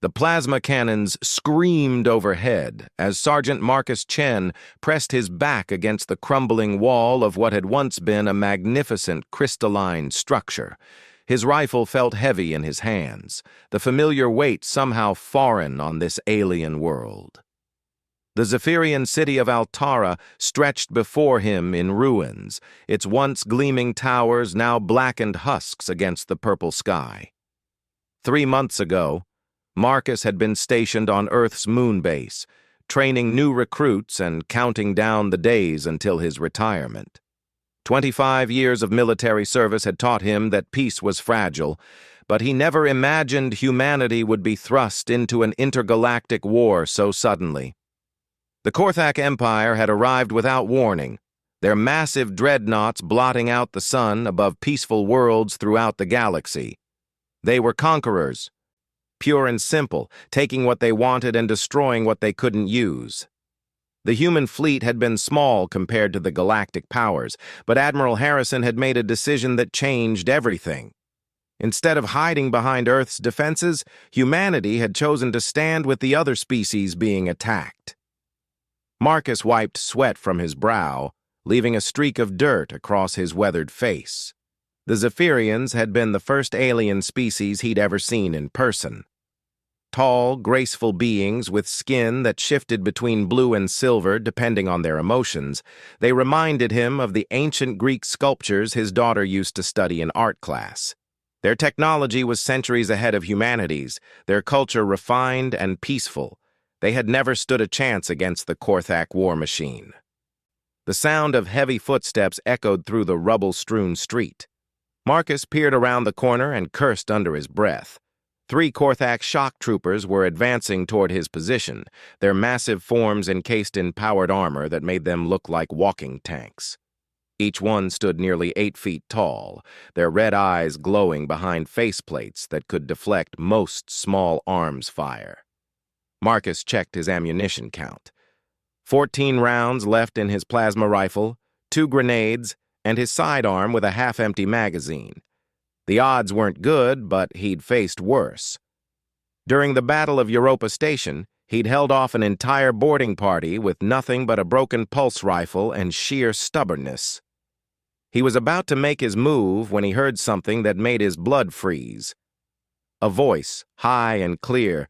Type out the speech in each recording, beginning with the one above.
The plasma cannons screamed overhead as Sergeant Marcus Chen pressed his back against the crumbling wall of what had once been a magnificent crystalline structure. His rifle felt heavy in his hands, the familiar weight somehow foreign on this alien world. The Zephyrian city of Altara stretched before him in ruins, its once gleaming towers now blackened husks against the purple sky. 3 months ago, Marcus had been stationed on Earth's moon base, training new recruits and counting down the days until his retirement. 25 years of military service had taught him that peace was fragile, but he never imagined humanity would be thrust into an intergalactic war so suddenly. The Korthak Empire had arrived without warning, their massive dreadnoughts blotting out the sun above peaceful worlds throughout the galaxy. They were conquerors, pure and simple, taking what they wanted and destroying what they couldn't use. The human fleet had been small compared to the galactic powers, but Admiral Harrison had made a decision that changed everything. Instead of hiding behind Earth's defenses, humanity had chosen to stand with the other species being attacked. Marcus wiped sweat from his brow, leaving a streak of dirt across his weathered face. The Zephyrians had been the first alien species he'd ever seen in person. Tall, graceful beings with skin that shifted between blue and silver depending on their emotions, they reminded him of the ancient Greek sculptures his daughter used to study in art class. Their technology was centuries ahead of humanity's, their culture refined and peaceful. They had never stood a chance against the Korthak war machine. The sound of heavy footsteps echoed through the rubble-strewn street. Marcus peered around the corner and cursed under his breath. 3 Korthak shock troopers were advancing toward his position, their massive forms encased in powered armor that made them look like walking tanks. Each one stood nearly 8 feet tall, their red eyes glowing behind faceplates that could deflect most small arms fire. Marcus checked his ammunition count. 14 rounds left in his plasma rifle, 2 grenades, and his sidearm with a half-empty magazine. The odds weren't good, but he'd faced worse. During the Battle of Europa Station, he'd held off an entire boarding party with nothing but a broken pulse rifle and sheer stubbornness. He was about to make his move when he heard something that made his blood freeze. A voice, high and clear,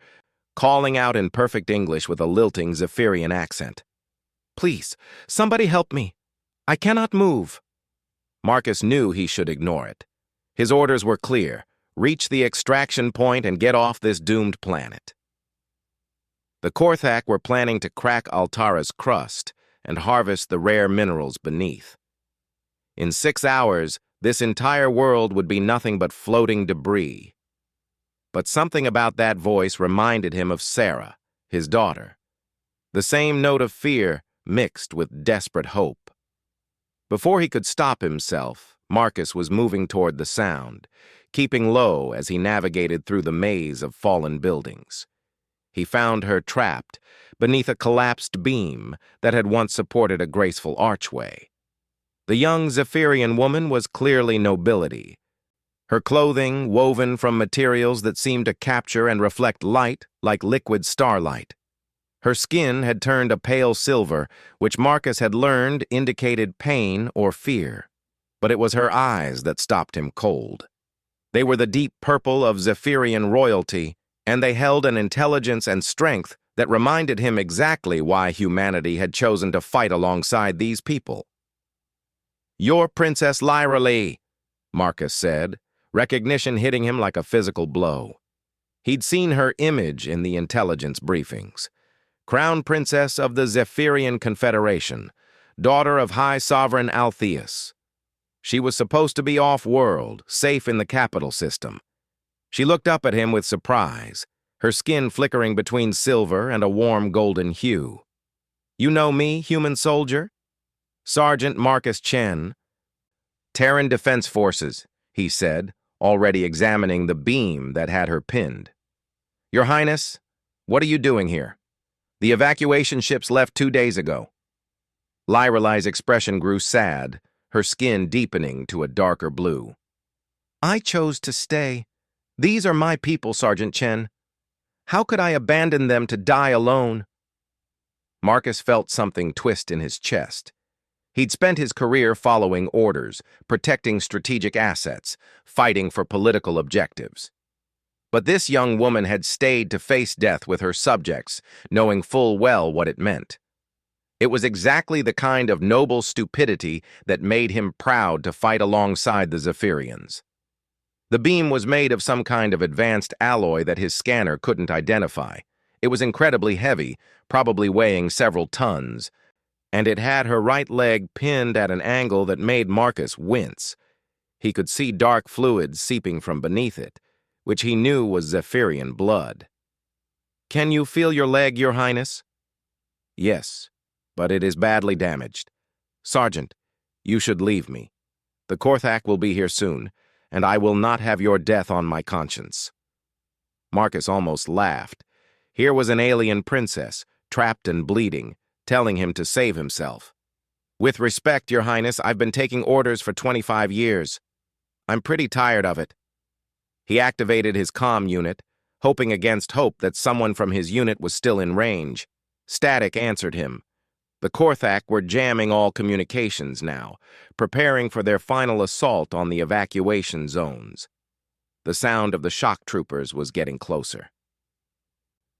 calling out in perfect English with a lilting Zephyrian accent. "Please, somebody help me. I cannot move." Marcus knew he should ignore it. His orders were clear: reach the extraction point and get off this doomed planet. The Korthak were planning to crack Altara's crust and harvest the rare minerals beneath. In 6 hours, this entire world would be nothing but floating debris. But something about that voice reminded him of Sarah, his daughter. The same note of fear mixed with desperate hope. Before he could stop himself, Marcus was moving toward the sound, keeping low as he navigated through the maze of fallen buildings. He found her trapped beneath a collapsed beam that had once supported a graceful archway. The young Zephyrian woman was clearly nobility. Her clothing woven from materials that seemed to capture and reflect light like liquid starlight. Her skin had turned a pale silver, which Marcus had learned indicated pain or fear. But it was her eyes that stopped him cold. They were the deep purple of Zephyrian royalty, and they held an intelligence and strength that reminded him exactly why humanity had chosen to fight alongside these people. "You're Princess Lyra Lee," Marcus said, recognition hitting him like a physical blow. He'd seen her image in the intelligence briefings. Crown Princess of the Zephyrian Confederation, daughter of High Sovereign Altheus. She was supposed to be off-world, safe in the capital system. She looked up at him with surprise, her skin flickering between silver and a warm golden hue. "You know me, human soldier?" "Sergeant Marcus Chen." "Terran Defense Forces," he said, already examining the beam that had her pinned. "Your Highness, what are you doing here? The evacuation ships left 2 days ago." Lyralai's expression grew sad, her skin deepening to a darker blue. "I chose to stay. These are my people, Sergeant Chen. How could I abandon them to die alone? Marcus felt something twist in his chest. He'd spent his career following orders, protecting strategic assets, fighting for political objectives. But this young woman had stayed to face death with her subjects, knowing full well what it meant. It was exactly the kind of noble stupidity that made him proud to fight alongside the Zephyrians. The beam was made of some kind of advanced alloy that his scanner couldn't identify. It was incredibly heavy, probably weighing several tons, and it had her right leg pinned at an angle that made Marcus wince. He could see dark fluid seeping from beneath it, which he knew was Zephyrian blood. "Can you feel your leg, Your Highness?" "Yes, but it is badly damaged. Sergeant, you should leave me. The Korthak will be here soon, and I will not have your death on my conscience." Marcus almost laughed. Here was an alien princess, trapped and bleeding, telling him to save himself. "With respect, Your Highness, I've been taking orders for 25 years. I'm pretty tired of it." He activated his comm unit, hoping against hope that someone from his unit was still in range. Static answered him. The Korthak were jamming all communications now, preparing for their final assault on the evacuation zones. The sound of the shock troopers was getting closer.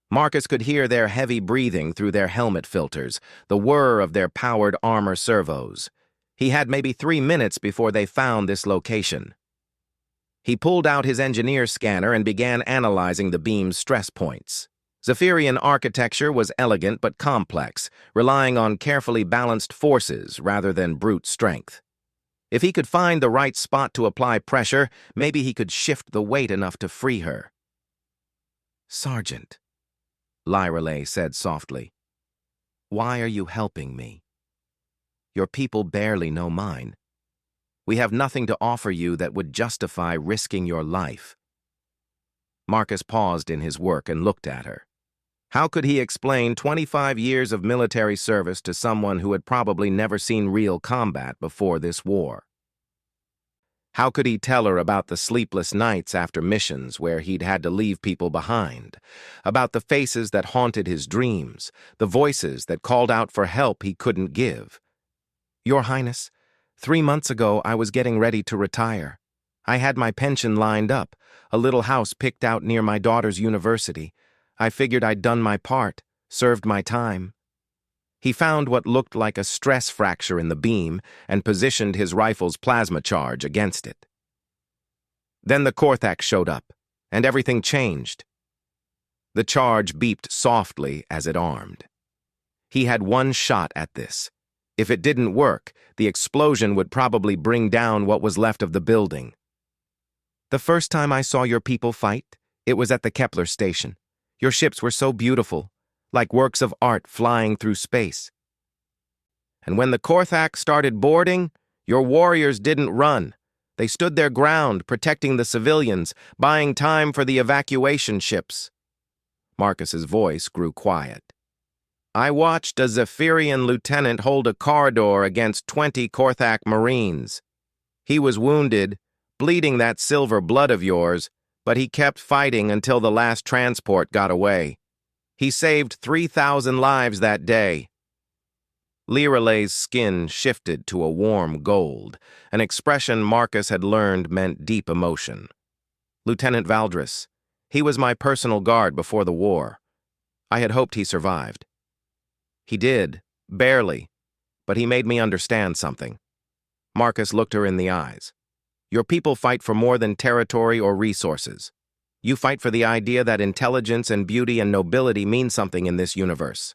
Marcus could hear their heavy breathing through their helmet filters, the whir of their powered armor servos. He had maybe 3 minutes before they found this location. He pulled out his engineer scanner and began analyzing the beam's stress points. Zephyrian architecture was elegant but complex, relying on carefully balanced forces rather than brute strength. If he could find the right spot to apply pressure, maybe he could shift the weight enough to free her. "Sergeant," Lyrelay said softly, "why are you helping me? Your people barely know mine. We have nothing to offer you that would justify risking your life." Marcus paused in his work and looked at her. How could he explain 25 years of military service to someone who had probably never seen real combat before this war? How could he tell her about the sleepless nights after missions where he'd had to leave people behind, about the faces that haunted his dreams, the voices that called out for help he couldn't give? "Your Highness, 3 months ago I was getting ready to retire. I had my pension lined up, a little house picked out near my daughter's university. I figured I'd done my part, served my time." He found what looked like a stress fracture in the beam and positioned his rifle's plasma charge against it. Then the Korthak showed up, and everything changed. The charge beeped softly as it armed. He had one shot at this. If it didn't work, the explosion would probably bring down what was left of the building. "The first time I saw your people fight, it was at the Kepler station. Your ships were so beautiful, like works of art flying through space. And when the Korthak started boarding, your warriors didn't run. They stood their ground, protecting the civilians, buying time for the evacuation ships." Marcus's voice grew quiet. "I watched a Zephyrian lieutenant hold a corridor against 20 Korthak Marines. He was wounded, bleeding that silver blood of yours, but he kept fighting until the last transport got away. He saved 3,000 lives that day." Lyralay's skin shifted to a warm gold, an expression Marcus had learned meant deep emotion. "Lieutenant Valdris, he was my personal guard before the war. I had hoped he survived." "He did, barely, but he made me understand something." Marcus looked her in the eyes. "Your people fight for more than territory or resources. You fight for the idea that intelligence and beauty and nobility mean something in this universe.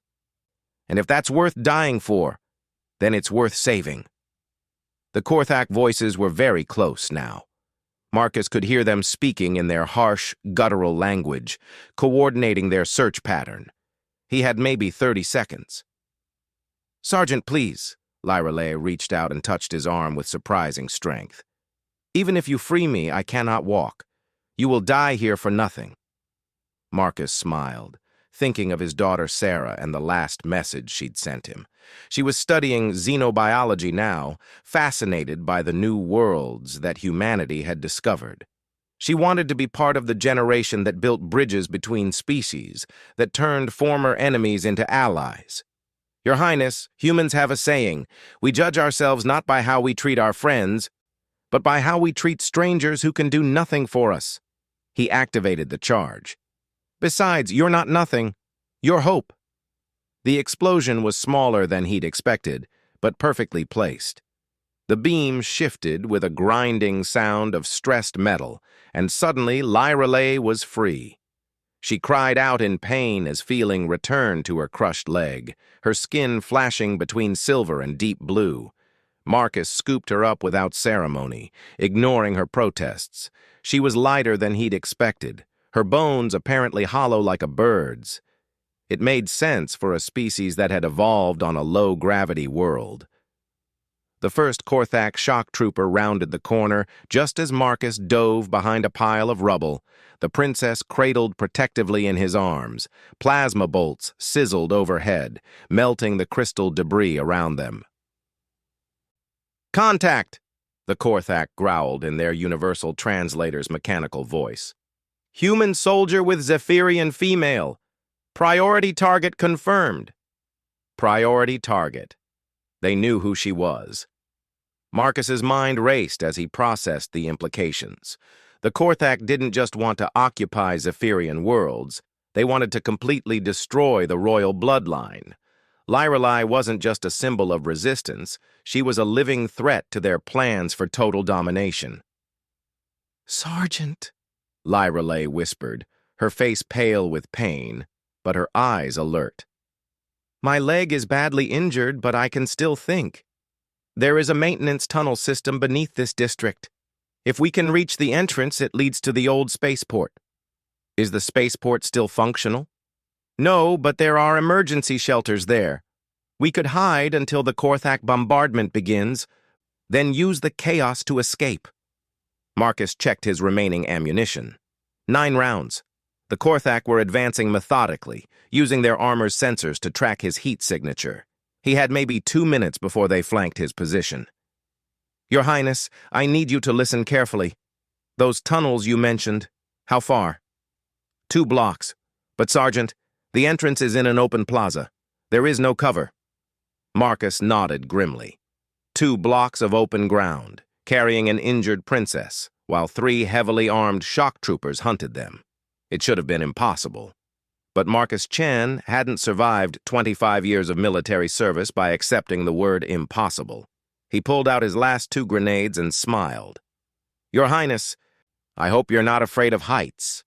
And if that's worth dying for, then it's worth saving." The Korthak voices were very close now. Marcus could hear them speaking in their harsh, guttural language, coordinating their search pattern. He had maybe 30 seconds. "Sergeant, please." Lyrelay reached out and touched his arm with surprising strength. "Even if you free me, I cannot walk. You will die here for nothing." Marcus smiled, thinking of his daughter Sarah and the last message she'd sent him. She was studying xenobiology now, fascinated by the new worlds that humanity had discovered. She wanted to be part of the generation that built bridges between species, that turned former enemies into allies. Your Highness, humans have a saying, we judge ourselves not by how we treat our friends, but by how we treat strangers who can do nothing for us. He activated the charge. Besides, you're not nothing. You're hope. The explosion was smaller than he'd expected, but perfectly placed. The beam shifted with a grinding sound of stressed metal, and suddenly Lyrelay was free. She cried out in pain as feeling returned to her crushed leg, her skin flashing between silver and deep blue. Marcus scooped her up without ceremony, ignoring her protests. She was lighter than he'd expected, her bones apparently hollow like a bird's. It made sense for a species that had evolved on a low-gravity world. The first Korthak shock trooper rounded the corner just as Marcus dove behind a pile of rubble, the princess cradled protectively in his arms. Plasma bolts sizzled overhead, melting the crystal debris around them. "Contact!" the Korthak growled in their universal translator's mechanical voice. "Human soldier with Zephyrian female. Priority target confirmed." Priority target. They knew who she was. Marcus's mind raced as he processed the implications. The Korthak didn't just want to occupy Zephyrian worlds, they wanted to completely destroy the royal bloodline. Lyrelay wasn't just a symbol of resistance, she was a living threat to their plans for total domination. "Sergeant," Lyrelay whispered, her face pale with pain, but her eyes alert. "My leg is badly injured, but I can still think. There is a maintenance tunnel system beneath this district. If we can reach the entrance, it leads to the old spaceport." "Is the spaceport still functional?" "No, but there are emergency shelters there. We could hide until the Korthak bombardment begins, then use the chaos to escape." Marcus checked his remaining ammunition. 9 rounds. The Korthak were advancing methodically, using their armor's sensors to track his heat signature. He had maybe 2 minutes before they flanked his position. "Your Highness, I need you to listen carefully. Those tunnels you mentioned, how far?" 2 blocks. But, Sergeant, the entrance is in an open plaza. There is no cover." Marcus nodded grimly. 2 blocks of open ground, carrying an injured princess, while 3 heavily armed shock troopers hunted them. It should have been impossible. But Marcus Chen hadn't survived 25 years of military service by accepting the word impossible. He pulled out his last 2 grenades and smiled. "Your Highness, I hope you're not afraid of heights."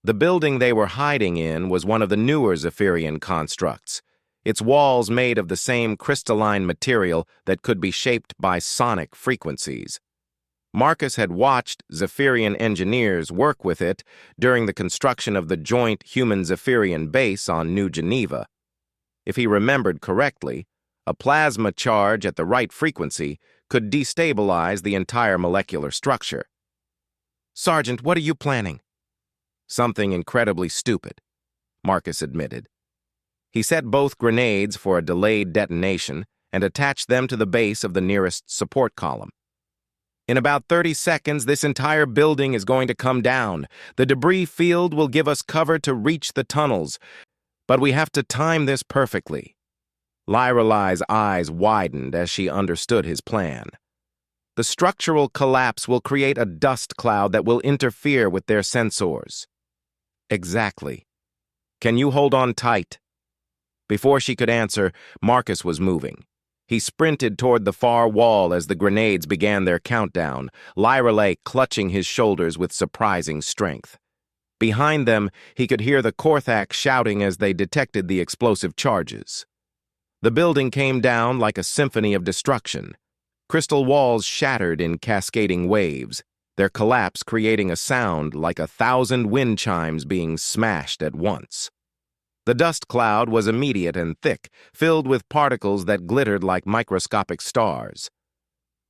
The building they were hiding in was one of the newer Zephyrian constructs, its walls made of the same crystalline material that could be shaped by sonic frequencies. Marcus had watched Zephyrian engineers work with it during the construction of the joint human-Zephyrian base on New Geneva. If he remembered correctly, a plasma charge at the right frequency could destabilize the entire molecular structure. "Sergeant, what are you planning?" "Something incredibly stupid," Marcus admitted. He set both grenades for a delayed detonation and attached them to the base of the nearest support column. "In about 30 seconds, this entire building is going to come down. The debris field will give us cover to reach the tunnels, but we have to time this perfectly." Lyrelay's eyes widened as she understood his plan. "The structural collapse will create a dust cloud that will interfere with their sensors." "Exactly. Can you hold on tight?" Before she could answer, Marcus was moving. He sprinted toward the far wall as the grenades began their countdown, Lyrelay clutching his shoulders with surprising strength. Behind them, he could hear the Korthak shouting as they detected the explosive charges. The building came down like a symphony of destruction. Crystal walls shattered in cascading waves, their collapse creating a sound like 1,000 wind chimes being smashed at once. The dust cloud was immediate and thick, filled with particles that glittered like microscopic stars.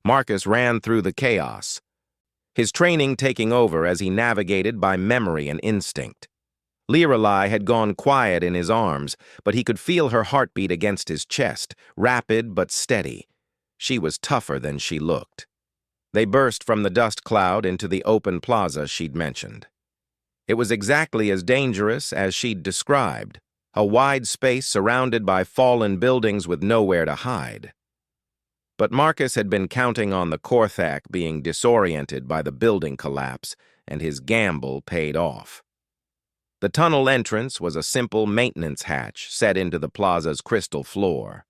Marcus ran through the chaos, his training taking over as he navigated by memory and instinct. Lyrelay had gone quiet in his arms, but he could feel her heartbeat against his chest, rapid but steady. She was tougher than she looked. They burst from the dust cloud into the open plaza she'd mentioned. It was exactly as dangerous as she'd described, a wide space surrounded by fallen buildings with nowhere to hide. But Marcus had been counting on the Korthak being disoriented by the building collapse, and his gamble paid off. The tunnel entrance was a simple maintenance hatch set into the plaza's crystal floor.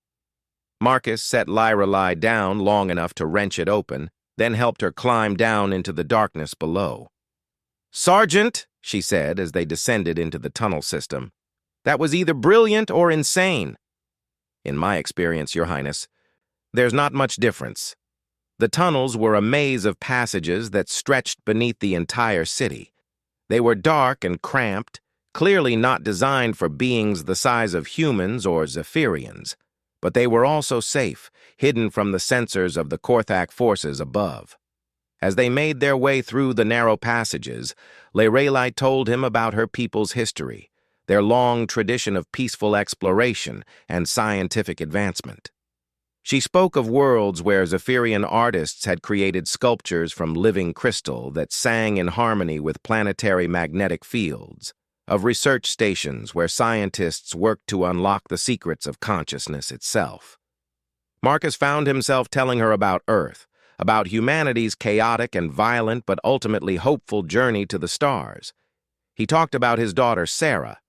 Marcus set Lorelei down long enough to wrench it open, then helped her climb down into the darkness below. "Sergeant," she said as they descended into the tunnel system, "that was either brilliant or insane." "In my experience, Your Highness, there's not much difference." The tunnels were a maze of passages that stretched beneath the entire city. They were dark and cramped, clearly not designed for beings the size of humans or Zephyrians, but they were also safe, hidden from the sensors of the Korthak forces above. As they made their way through the narrow passages, Lorelei told him about her people's history, their long tradition of peaceful exploration and scientific advancement. She spoke of worlds where Zephyrian artists had created sculptures from living crystal that sang in harmony with planetary magnetic fields, of research stations where scientists worked to unlock the secrets of consciousness itself. Marcus found himself telling her about Earth, about humanity's chaotic and violent but ultimately hopeful journey to the stars. He talked about his daughter Sarah,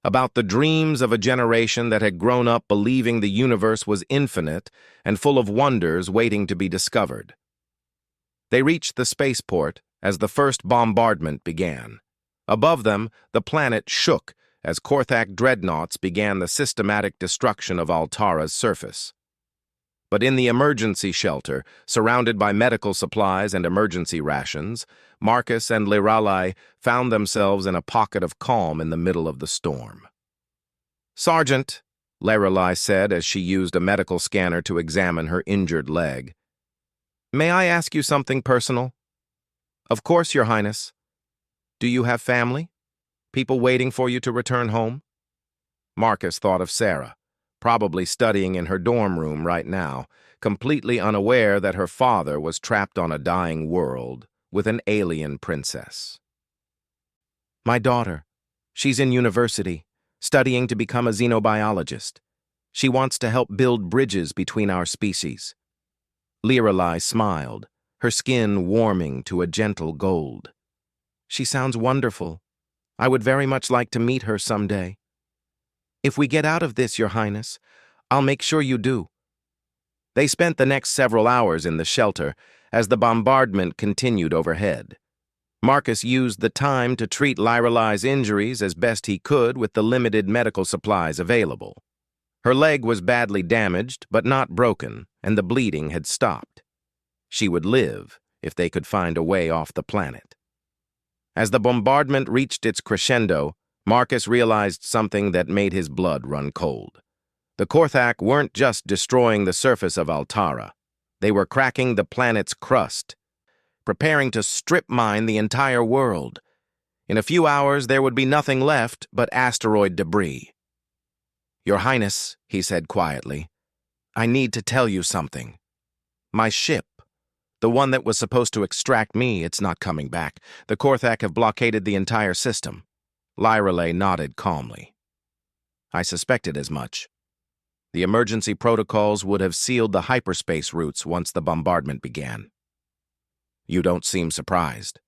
about the dreams of a generation that had grown up believing the universe was infinite and full of wonders waiting to be discovered. They reached the spaceport as the first bombardment began. Above them, the planet shook as Korthak dreadnoughts began the systematic destruction of Altara's surface. But in the emergency shelter, surrounded by medical supplies and emergency rations, Marcus and Lorelei found themselves in a pocket of calm in the middle of the storm. "Sergeant," Lorelei said as she used a medical scanner to examine her injured leg, "may I ask you something personal?" "Of course, Your Highness." "Do you have family? People waiting for you to return home?" Marcus thought of Sarah, probably studying in her dorm room right now, completely unaware that her father was trapped on a dying world with an alien princess. "My daughter. She's in university, studying to become a xenobiologist. She wants to help build bridges between our species." Lorelei smiled, her skin warming to a gentle gold. "She sounds wonderful. I would very much like to meet her someday." "If we get out of this, Your Highness, I'll make sure you do." They spent the next several hours in the shelter as the bombardment continued overhead. Marcus used the time to treat Lorelei's injuries as best he could with the limited medical supplies available. Her leg was badly damaged, but not broken, and the bleeding had stopped. She would live if they could find a way off the planet. As the bombardment reached its crescendo, Marcus realized something that made his blood run cold. The Korthak weren't just destroying the surface of Altara. They were cracking the planet's crust, preparing to strip mine the entire world. In a few hours, there would be nothing left but asteroid debris. "Your Highness," he said quietly, "I need to tell you something. My ship, the one that was supposed to extract me, it's not coming back. The Korthak have blockaded the entire system." Lorelei nodded calmly. "I suspected as much. The emergency protocols would have sealed the hyperspace routes once the bombardment began." "You don't seem surprised."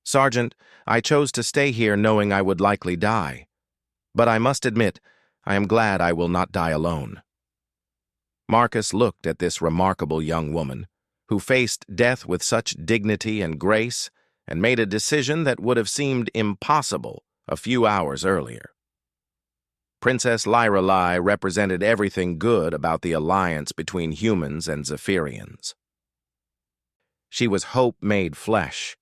"Sergeant, I chose to stay here knowing I would likely die. But I must admit, I am glad I will not die alone." Marcus looked at this remarkable young woman, who faced death with such dignity and grace, and made a decision that would have seemed impossible a few hours earlier. Princess Lorelei represented everything good about the alliance between humans and Zephyrians. She was hope made flesh,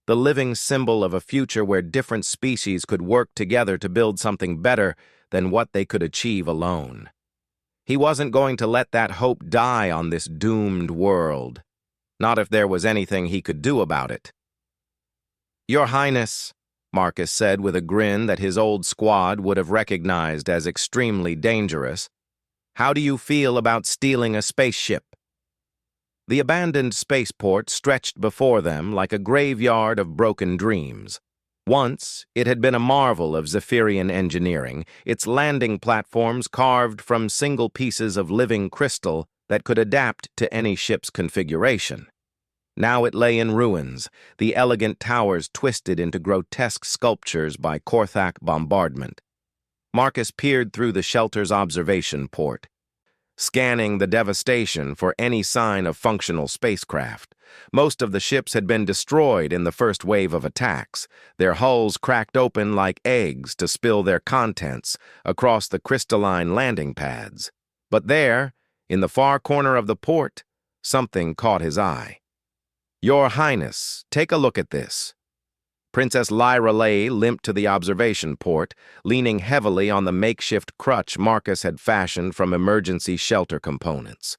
the living symbol of a future where different species could work together to build something better than what they could achieve alone. He wasn't going to let that hope die on this doomed world, not if there was anything he could do about it. "Your Highness," Marcus said with a grin that his old squad would have recognized as extremely dangerous, "how do you feel about stealing a spaceship?" The abandoned spaceport stretched before them like a graveyard of broken dreams. Once, it had been a marvel of Zephyrian engineering, its landing platforms carved from single pieces of living crystal that could adapt to any ship's configuration. Now it lay in ruins, the elegant towers twisted into grotesque sculptures by Korthak bombardment. Marcus peered through the shelter's observation port, scanning the devastation for any sign of functional spacecraft. Most of the ships had been destroyed in the first wave of attacks, their hulls cracked open like eggs to spill their contents across the crystalline landing pads. But there, in the far corner of the port, something caught his eye. "Your Highness, take a look at this." Princess Lyra Lay limped to the observation port, leaning heavily on the makeshift crutch Marcus had fashioned from emergency shelter components.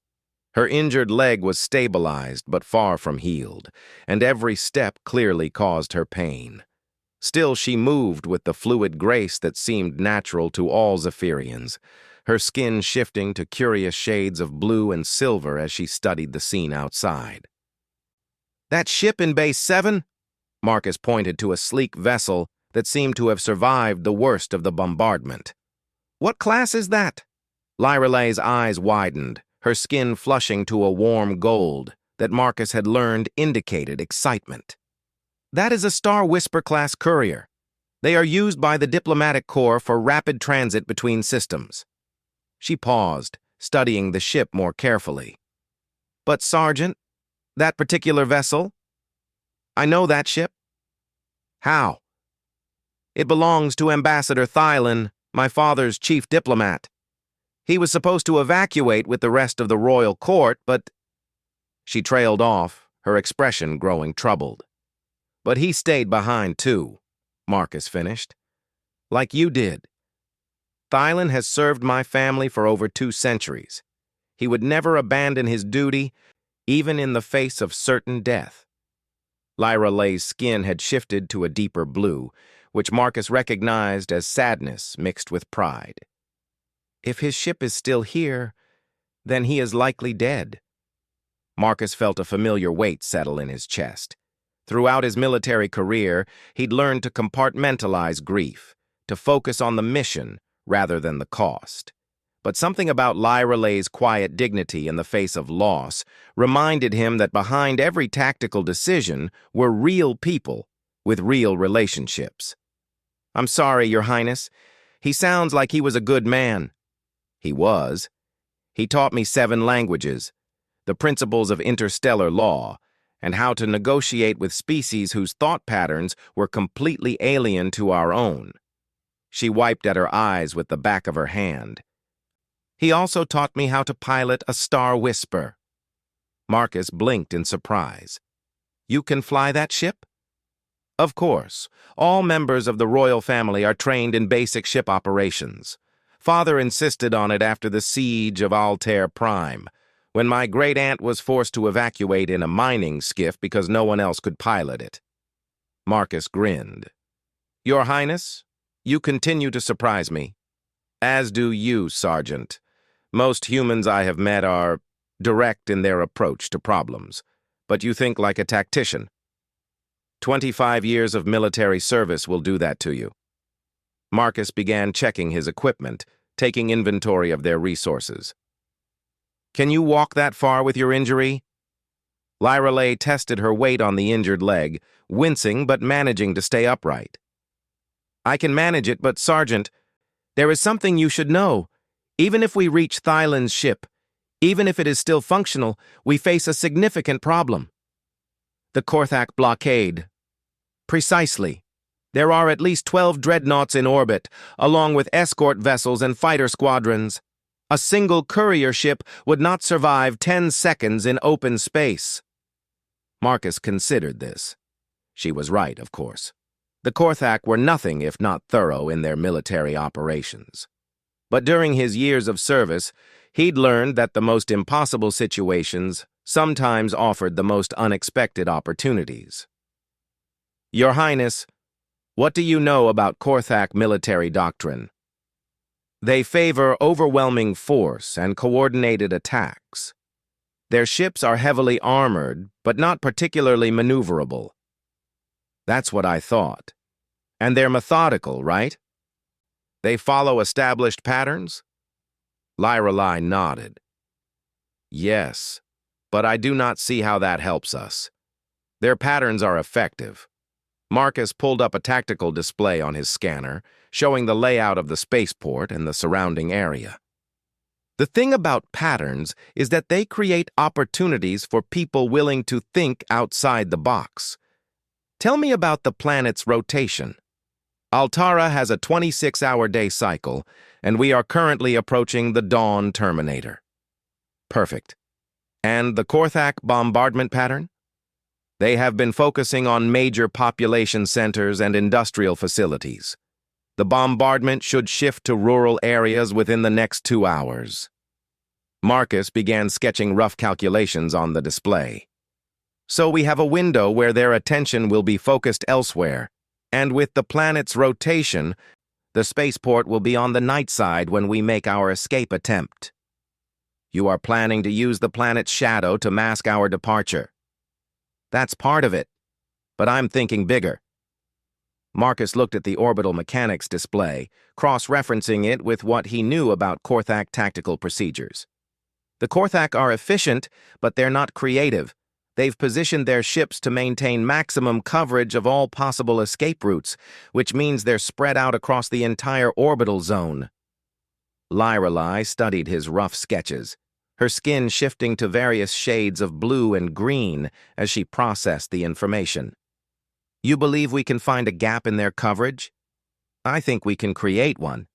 Her injured leg was stabilized but far from healed, and every step clearly caused her pain. Still, she moved with the fluid grace that seemed natural to all Zephyrians, her skin shifting to curious shades of blue and silver as she studied the scene outside. "That ship in Base 7? Marcus pointed to a sleek vessel that seemed to have survived the worst of the bombardment. "What class is that?" Lyra Lay's eyes widened, her skin flushing to a warm gold that Marcus had learned indicated excitement. "That is a Star Whisper-class courier. They are used by the Diplomatic Corps for rapid transit between systems." She paused, studying the ship more carefully. "But, Sergeant, that particular vessel? I know that ship." "How?" "It belongs to Ambassador Thylin, my father's chief diplomat. He was supposed to evacuate with the rest of the royal court, but—" She trailed off, her expression growing troubled. "But he stayed behind, too," Marcus finished. "Like you did. Thylin has served my family for over 2 centuries. He would never abandon his duty, even in the face of certain death." Lyra Lay's skin had shifted to a deeper blue, which Marcus recognized as sadness mixed with pride. "If his ship is still here, then he is likely dead." Marcus felt a familiar weight settle in his chest. Throughout his military career, he'd learned to compartmentalize grief, to focus on the mission rather than the cost. But something about Lyra Lay's quiet dignity in the face of loss reminded him that behind every tactical decision were real people with real relationships. "I'm sorry, Your Highness. He sounds like he was a good man." He was. He taught me 7 languages, the principles of interstellar law, and how to negotiate with species whose thought patterns were completely alien to our own. She wiped at her eyes with the back of her hand. "He also taught me how to pilot a Star Whisper." Marcus blinked in surprise. "You can fly that ship?" "Of course. All members of the royal family are trained in basic ship operations. Father insisted on it after the siege of Altair Prime, when my great-aunt was forced to evacuate in a mining skiff because no one else could pilot it." Marcus grinned. "Your Highness, you continue to surprise me. As do you, Sergeant. Most humans I have met are direct in their approach to problems, but you think like a tactician. 25 years of military service will do that to you." Marcus began checking his equipment, taking inventory of their resources. "Can you walk that far with your injury?" Lyra Lay tested her weight on the injured leg, wincing but managing to stay upright. "I can manage it, but Sergeant, there is something you should know. Even if we reach Thylin's ship, even if it is still functional, we face a significant problem." "The Korthak blockade." "Precisely. There are at least 12 dreadnoughts in orbit, along with escort vessels and fighter squadrons. A single courier ship would not survive 10 seconds in open space." Marcus considered this. She was right, of course. The Korthak were nothing if not thorough in their military operations. But during his years of service, he'd learned that the most impossible situations sometimes offered the most unexpected opportunities. "Your Highness, what do you know about Korthak military doctrine?" "They favor overwhelming force and coordinated attacks." Their ships are heavily armored, but not particularly maneuverable. That's what I thought. And they're methodical, right? They follow established patterns? Lyrelei nodded. Yes, but I do not see how that helps us. Their patterns are effective. Marcus pulled up a tactical display on his scanner, showing the layout of the spaceport and the surrounding area. The thing about patterns is that they create opportunities for people willing to think outside the box. Tell me about the planet's rotation. Altara has a 26-hour day cycle, and we are currently approaching the dawn terminator. Perfect. And the Korthak bombardment pattern? They have been focusing on major population centers and industrial facilities. The bombardment should shift to rural areas within the next 2 hours. Marcus began sketching rough calculations on the display. So we have a window where their attention will be focused elsewhere, and with the planet's rotation, the spaceport will be on the night side when we make our escape attempt. You are planning to use the planet's shadow to mask our departure. That's part of it, but I'm thinking bigger. Marcus looked at the orbital mechanics display, cross-referencing it with what he knew about Korthak tactical procedures. The Korthak are efficient, but they're not creative. They've positioned their ships to maintain maximum coverage of all possible escape routes, which means they're spread out across the entire orbital zone. Lyrelei studied his rough sketches, her skin shifting to various shades of blue and green as she processed the information. You believe we can find a gap in their coverage? I think we can create one,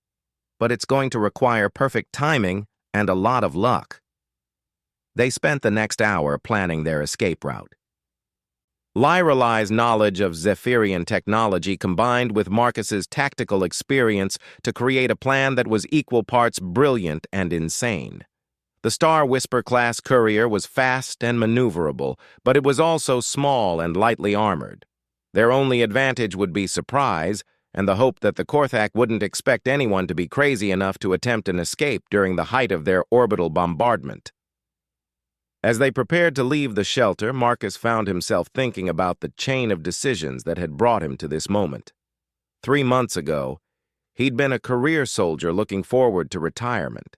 but it's going to require perfect timing and a lot of luck. They spent the next hour planning their escape route. Lyrelei's knowledge of Zephyrian technology combined with Marcus's tactical experience to create a plan that was equal parts brilliant and insane. The Star Whisper-class courier was fast and maneuverable, but it was also small and lightly armored. Their only advantage would be surprise, and the hope that the Korthak wouldn't expect anyone to be crazy enough to attempt an escape during the height of their orbital bombardment. As they prepared to leave the shelter, Marcus found himself thinking about the chain of decisions that had brought him to this moment. 3 months ago, he'd been a career soldier looking forward to retirement.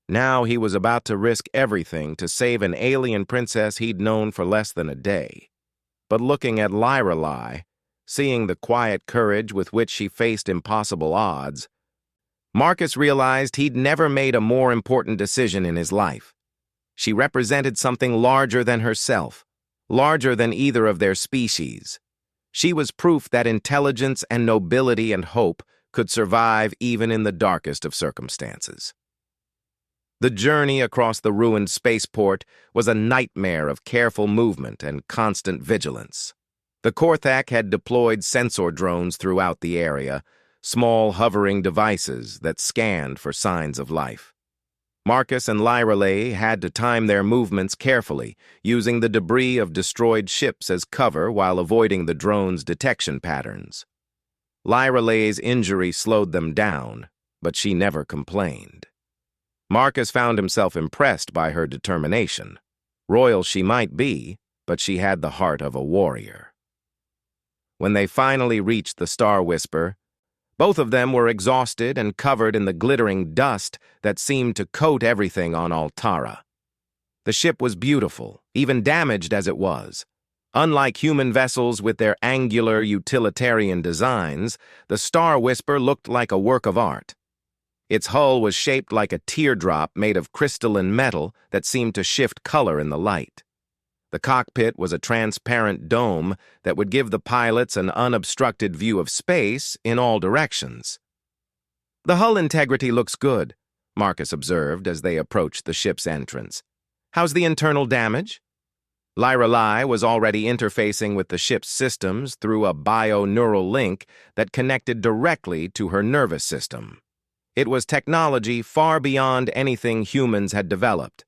Now he was about to risk everything to save an alien princess he'd known for less than a day. But looking at Lyrelei, seeing the quiet courage with which she faced impossible odds, Marcus realized he'd never made a more important decision in his life. She represented something larger than herself, larger than either of their species. She was proof that intelligence and nobility and hope could survive even in the darkest of circumstances. The journey across the ruined spaceport was a nightmare of careful movement and constant vigilance. The Korthak had deployed sensor drones throughout the area, small hovering devices that scanned for signs of life. Marcus and Lyrelei had to time their movements carefully, using the debris of destroyed ships as cover while avoiding the drone's detection patterns. Lyrelei's injury slowed them down, but she never complained. Marcus found himself impressed by her determination. Royal she might be, but she had the heart of a warrior. When they finally reached the Star Whisper, both of them were exhausted and covered in the glittering dust that seemed to coat everything on Altara. The ship was beautiful, even damaged as it was. Unlike human vessels with their angular utilitarian designs, the Star Whisper looked like a work of art. Its hull was shaped like a teardrop made of crystalline metal that seemed to shift color in the light. The cockpit was a transparent dome that would give the pilots an unobstructed view of space in all directions. "The hull integrity looks good," Marcus observed as they approached the ship's entrance. "How's the internal damage?" Lyrelei was already interfacing with the ship's systems through a bio-neural link that connected directly to her nervous system. It was technology far beyond anything humans had developed,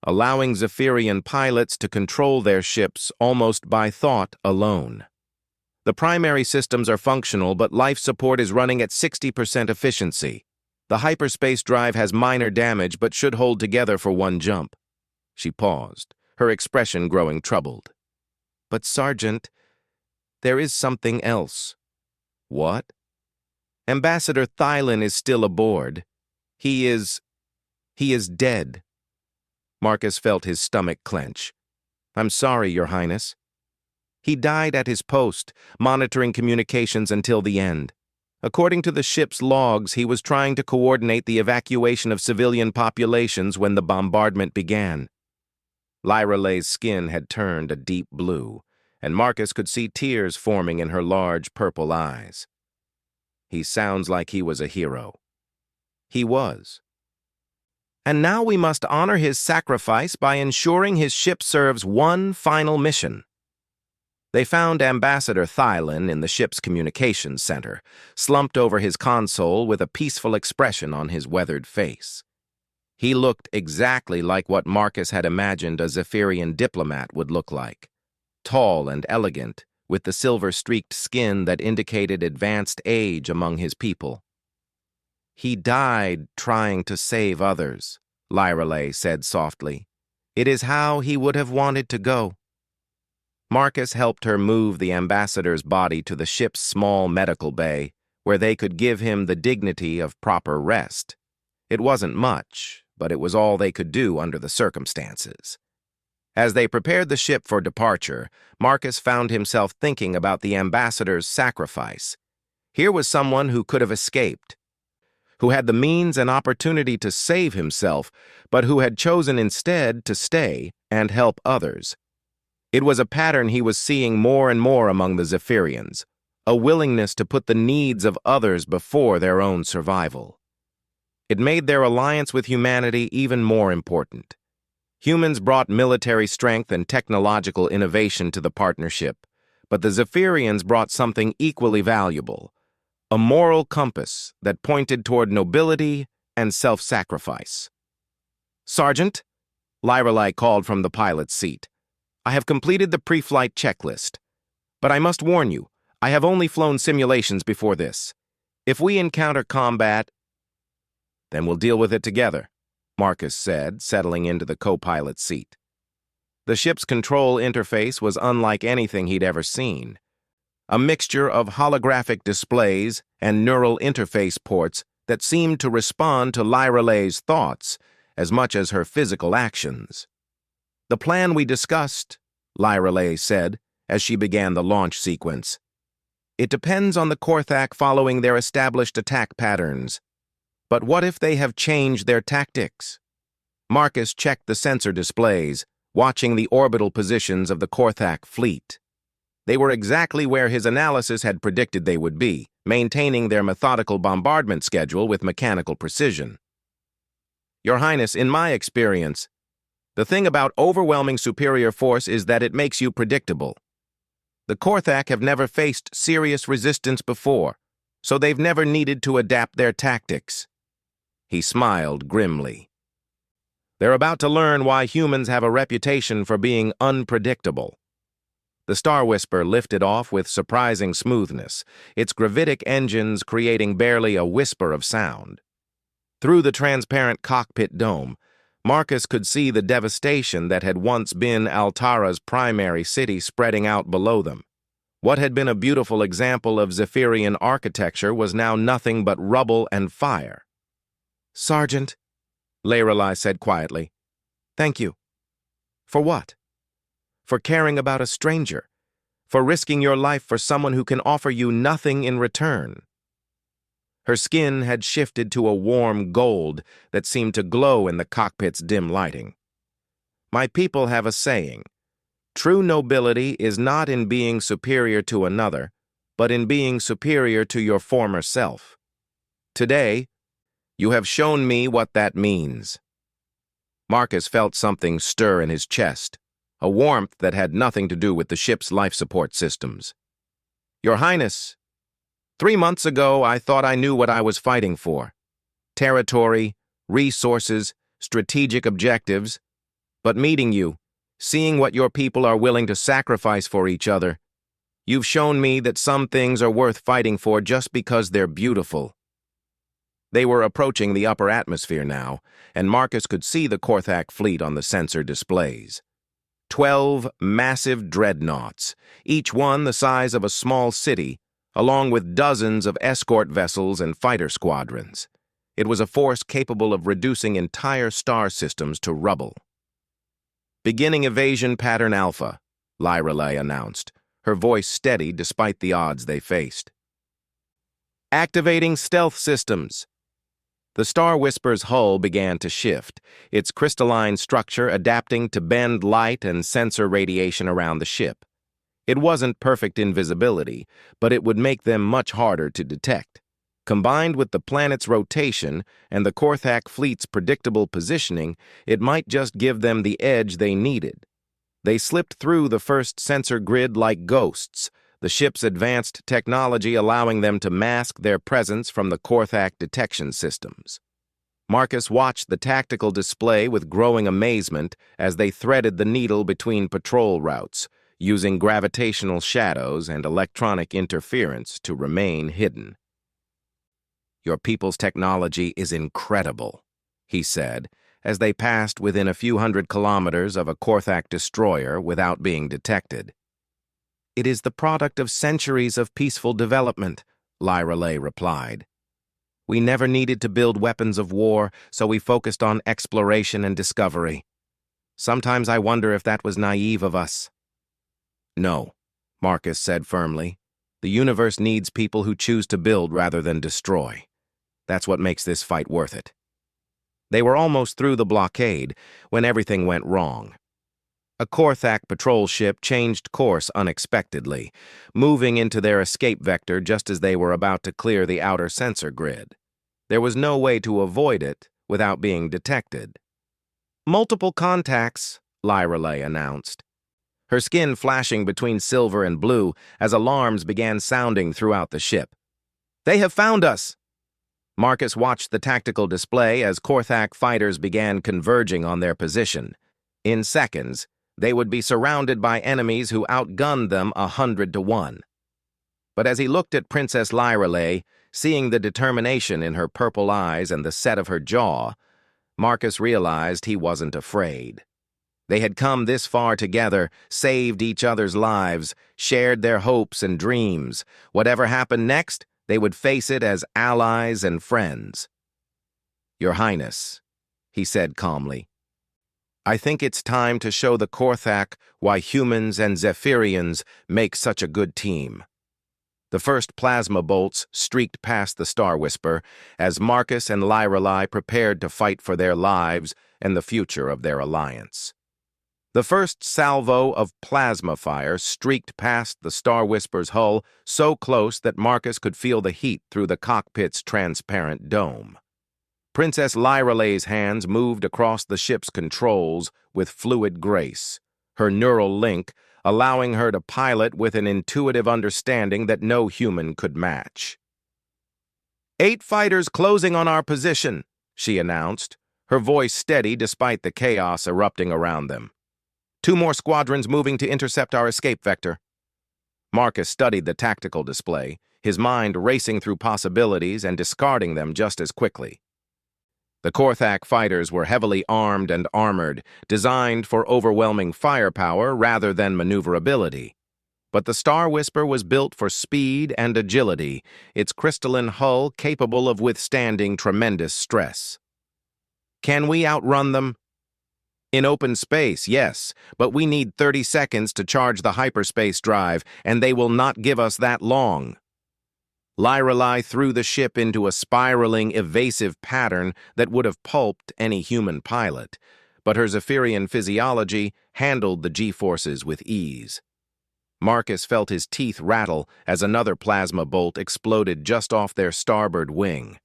allowing Zephyrian pilots to control their ships almost by thought alone. The primary systems are functional, but life support is running at 60% efficiency. The hyperspace drive has minor damage but should hold together for one jump. She paused, her expression growing troubled. "But, Sergeant, there is something else." "What?" "Ambassador Thylin is still aboard. He is dead." Marcus felt his stomach clench. "I'm sorry, Your Highness." "He died at his post, monitoring communications until the end. According to the ship's logs, he was trying to coordinate the evacuation of civilian populations when the bombardment began." Lyra Lay's skin had turned a deep blue, and Marcus could see tears forming in her large purple eyes. "He sounds like he was a hero." He was. "And now we must honor his sacrifice by ensuring his ship serves one final mission." They found Ambassador Thylin in the ship's communications center, slumped over his console with a peaceful expression on his weathered face. He looked exactly like what Marcus had imagined a Zephyrian diplomat would look like. Tall and elegant, with the silver-streaked skin that indicated advanced age among his people. "He died trying to save others," Lyra Lay said softly. "It is how he would have wanted to go." Marcus helped her move the ambassador's body to the ship's small medical bay, where they could give him the dignity of proper rest. It wasn't much, but it was all they could do under the circumstances. As they prepared the ship for departure, Marcus found himself thinking about the ambassador's sacrifice. Here was someone who could have escaped, who had the means and opportunity to save himself, but who had chosen instead to stay and help others. It was a pattern he was seeing more and more among the Zephyrians, a willingness to put the needs of others before their own survival. It made their alliance with humanity even more important. Humans brought military strength and technological innovation to the partnership, but the Zephyrians brought something equally valuable, a moral compass that pointed toward nobility and self-sacrifice. "Sergeant," Lyra Lay called from the pilot's seat, "I have completed the pre-flight checklist. But I must warn you, I have only flown simulations before this. If we encounter combat, then we'll deal with it together," Marcus said, settling into the co-pilot's seat. The ship's control interface was unlike anything he'd ever seen. A mixture of holographic displays and neural interface ports that seemed to respond to Lyra Lay's thoughts as much as her physical actions. "The plan we discussed," Lyra Lay said, as she began the launch sequence. "It depends on the Korthak following their established attack patterns. But what if they have changed their tactics?" Marcus checked the sensor displays, watching the orbital positions of the Korthak fleet. They were exactly where his analysis had predicted they would be, maintaining their methodical bombardment schedule with mechanical precision. "Your Highness, in my experience, the thing about overwhelming superior force is that it makes you predictable. The Korthak have never faced serious resistance before, so they've never needed to adapt their tactics." He smiled grimly. "They're about to learn why humans have a reputation for being unpredictable." The Star Whisper lifted off with surprising smoothness, its gravitic engines creating barely a whisper of sound. Through the transparent cockpit dome, Marcus could see the devastation that had once been Altara's primary city spreading out below them. What had been a beautiful example of Zephyrian architecture was now nothing but rubble and fire. "Sergeant," Lyra Lay said quietly, "thank you." "For what?" "For caring about a stranger, for risking your life for someone who can offer you nothing in return." Her skin had shifted to a warm gold that seemed to glow in the cockpit's dim lighting. "My people have a saying, true nobility is not in being superior to another, but in being superior to your former self. Today, you have shown me what that means." Marcus felt something stir in his chest, a warmth that had nothing to do with the ship's life support systems. "Your Highness, 3 months ago, I thought I knew what I was fighting for. Territory, resources, strategic objectives. But meeting you, seeing what your people are willing to sacrifice for each other, you've shown me that some things are worth fighting for just because they're beautiful." They were approaching the upper atmosphere now, and Marcus could see the Korthak fleet on the sensor displays. 12 massive dreadnoughts, each one the size of a small city, along with dozens of escort vessels and fighter squadrons. It was a force capable of reducing entire star systems to rubble. "Beginning evasion pattern Alpha," Lyreley announced, her voice steady despite the odds they faced. "Activating stealth systems." The Star Whisper's hull began to shift, its crystalline structure adapting to bend light and sensor radiation around the ship. It wasn't perfect invisibility, but it would make them much harder to detect. Combined with the planet's rotation and the Korthak fleet's predictable positioning, it might just give them the edge they needed. They slipped through the first sensor grid like ghosts, the ship's advanced technology allowing them to mask their presence from the Korthak detection systems. Marcus watched the tactical display with growing amazement as they threaded the needle between patrol routes, using gravitational shadows and electronic interference to remain hidden. "Your people's technology is incredible," he said, as they passed within a few hundred kilometers of a Korthak destroyer without being detected. "It is the product of centuries of peaceful development," Lyreley replied. "We never needed to build weapons of war, so we focused on exploration and discovery. Sometimes I wonder if that was naive of us." "No," Marcus said firmly. "The universe needs people who choose to build rather than destroy. That's what makes this fight worth it." They were almost through the blockade when everything went wrong. A Korthak patrol ship changed course unexpectedly, moving into their escape vector just as they were about to clear the outer sensor grid. There was no way to avoid it without being detected. "Multiple contacts," Lyreley announced, her skin flashing between silver and blue as alarms began sounding throughout the ship. "They have found us!" Marcus watched the tactical display as Korthak fighters began converging on their position. In seconds, they would be surrounded by enemies who outgunned them 100 to 1. But as he looked at Princess Lyreley, seeing the determination in her purple eyes and the set of her jaw, Marcus realized he wasn't afraid. They had come this far together, saved each other's lives, shared their hopes and dreams. Whatever happened next, they would face it as allies and friends. "Your Highness," he said calmly, "I think it's time to show the Korthak why humans and Zephyrians make such a good team." The first plasma bolts streaked past the Star Whisper as Marcus and Lyreley prepared to fight for their lives and the future of their alliance. The first salvo of plasma fire streaked past the Star Whisper's hull so close that Marcus could feel the heat through the cockpit's transparent dome. Princess Lyreley's hands moved across the ship's controls with fluid grace, her neural link allowing her to pilot with an intuitive understanding that no human could match. "8 fighters closing on our position," she announced, her voice steady despite the chaos erupting around them. "2 more squadrons moving to intercept our escape vector." Marcus studied the tactical display, his mind racing through possibilities and discarding them just as quickly. The Korthak fighters were heavily armed and armored, designed for overwhelming firepower rather than maneuverability. But the Star Whisper was built for speed and agility, its crystalline hull capable of withstanding tremendous stress. "Can we outrun them?" "In open space, yes, but we need 30 seconds to charge the hyperspace drive, and they will not give us that long." Lyreley threw the ship into a spiraling, evasive pattern that would have pulped any human pilot, but her Zephyrian physiology handled the G-forces with ease. Marcus felt his teeth rattle as another plasma bolt exploded just off their starboard wing.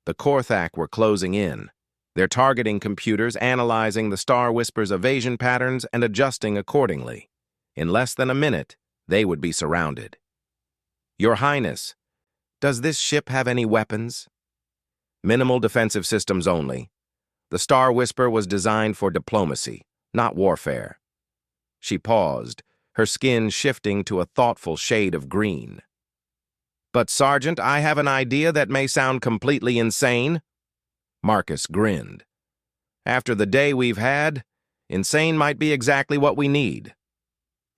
The Korthak were closing in, their targeting computers analyzing the Star Whisper's evasion patterns and adjusting accordingly. In less than a minute, they would be surrounded. "Your Highness, does this ship have any weapons?" "Minimal defensive systems only. The Star Whisper was designed for diplomacy, not warfare." She paused, her skin shifting to a thoughtful shade of green. But, Sergeant, I have an idea that may sound completely insane. Marcus grinned. After the day we've had, insane might be exactly what we need.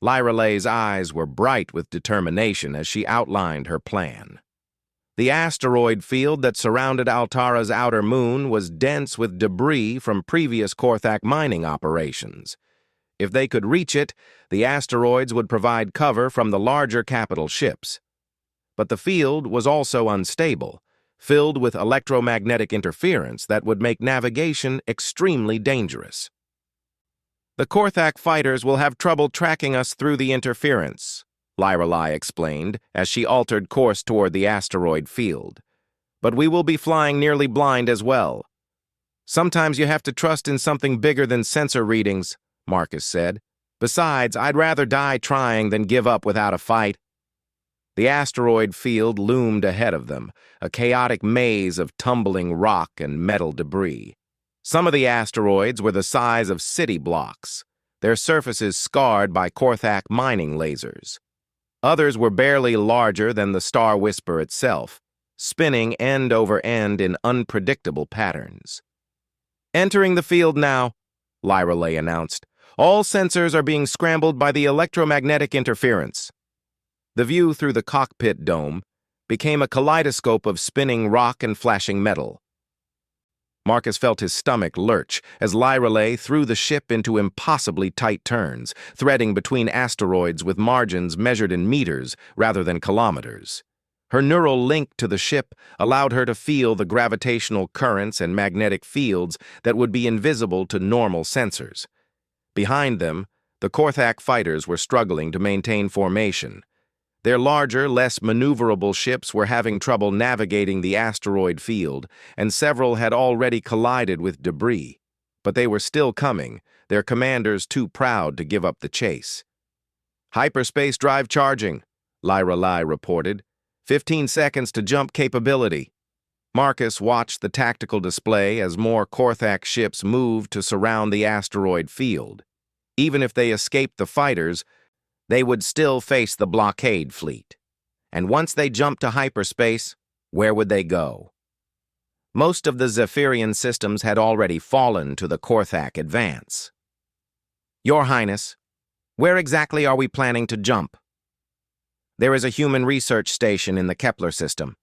Lyralay's eyes were bright with determination as she outlined her plan. The asteroid field that surrounded Altara's outer moon was dense with debris from previous Korthak mining operations. If they could reach it, the asteroids would provide cover from the larger capital ships. But the field was also unstable, filled with electromagnetic interference that would make navigation extremely dangerous. The Korthak fighters will have trouble tracking us through the interference, Lyralai explained as she altered course toward the asteroid field. But we will be flying nearly blind as well. Sometimes you have to trust in something bigger than sensor readings, Marcus said. Besides, I'd rather die trying than give up without a fight. The asteroid field loomed ahead of them, a chaotic maze of tumbling rock and metal debris. Some of the asteroids were the size of city blocks, their surfaces scarred by Korthak mining lasers. Others were barely larger than the Star Whisper itself, spinning end over end in unpredictable patterns. Entering the field now, Lyralay announced. All sensors are being scrambled by the electromagnetic interference. The view through the cockpit dome became a kaleidoscope of spinning rock and flashing metal. Marcus felt his stomach lurch as Lyralay threw the ship into impossibly tight turns, threading between asteroids with margins measured in meters rather than kilometers. Her neural link to the ship allowed her to feel the gravitational currents and magnetic fields that would be invisible to normal sensors. Behind them, the Korthak fighters were struggling to maintain formation. Their larger, less maneuverable ships were having trouble navigating the asteroid field, and several had already collided with debris. But they were still coming, their commanders too proud to give up the chase. Hyperspace drive charging, Lyralai reported. 15 seconds to jump capability. Marcus watched the tactical display as more Korthak ships moved to surround the asteroid field. Even if they escaped the fighters, they would still face the blockade fleet. And once they jumped to hyperspace, where would they go? Most of the Zephyrian systems had already fallen to the Korthak advance. Your Highness, where exactly are we planning to jump? There is a human research station in the Kepler system.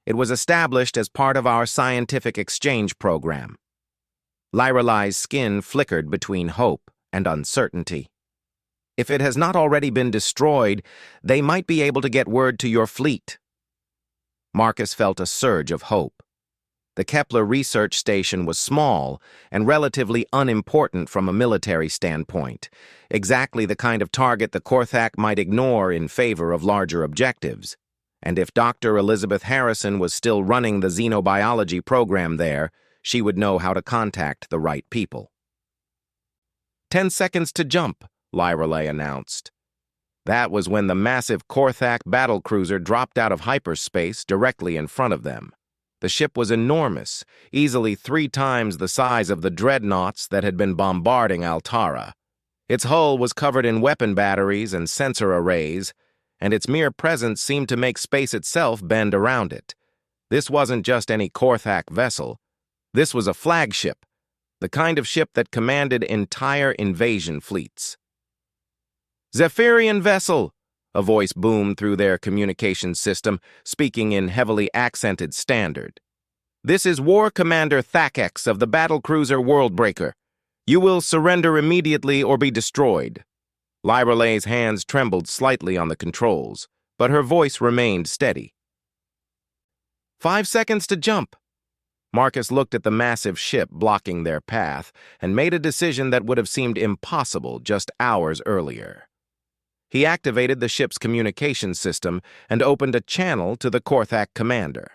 It was established as part of our scientific exchange program. Lyralay's skin flickered between hope and uncertainty. If it has not already been destroyed, they might be able to get word to your fleet. Marcus felt a surge of hope. The Kepler research station was small and relatively unimportant from a military standpoint, exactly the kind of target the Korthak might ignore in favor of larger objectives. And if Dr. Elizabeth Harrison was still running the xenobiology program there, she would know how to contact the right people. 10 seconds to jump, Lyralay announced. That was when the massive Korthak battlecruiser dropped out of hyperspace directly in front of them. The ship was enormous, easily 3 times the size of the dreadnoughts that had been bombarding Altara. Its hull was covered in weapon batteries and sensor arrays, and its mere presence seemed to make space itself bend around it. This wasn't just any Korthak vessel. This was a flagship, the kind of ship that commanded entire invasion fleets. Zephyrian vessel, a voice boomed through their communications system, speaking in heavily accented standard. This is War Commander Thakex of the battlecruiser Worldbreaker. You will surrender immediately or be destroyed. Lyralay's hands trembled slightly on the controls, but her voice remained steady. 5 seconds to jump. Marcus looked at the massive ship blocking their path and made a decision that would have seemed impossible just hours earlier. He activated the ship's communication system and opened a channel to the Korthak commander.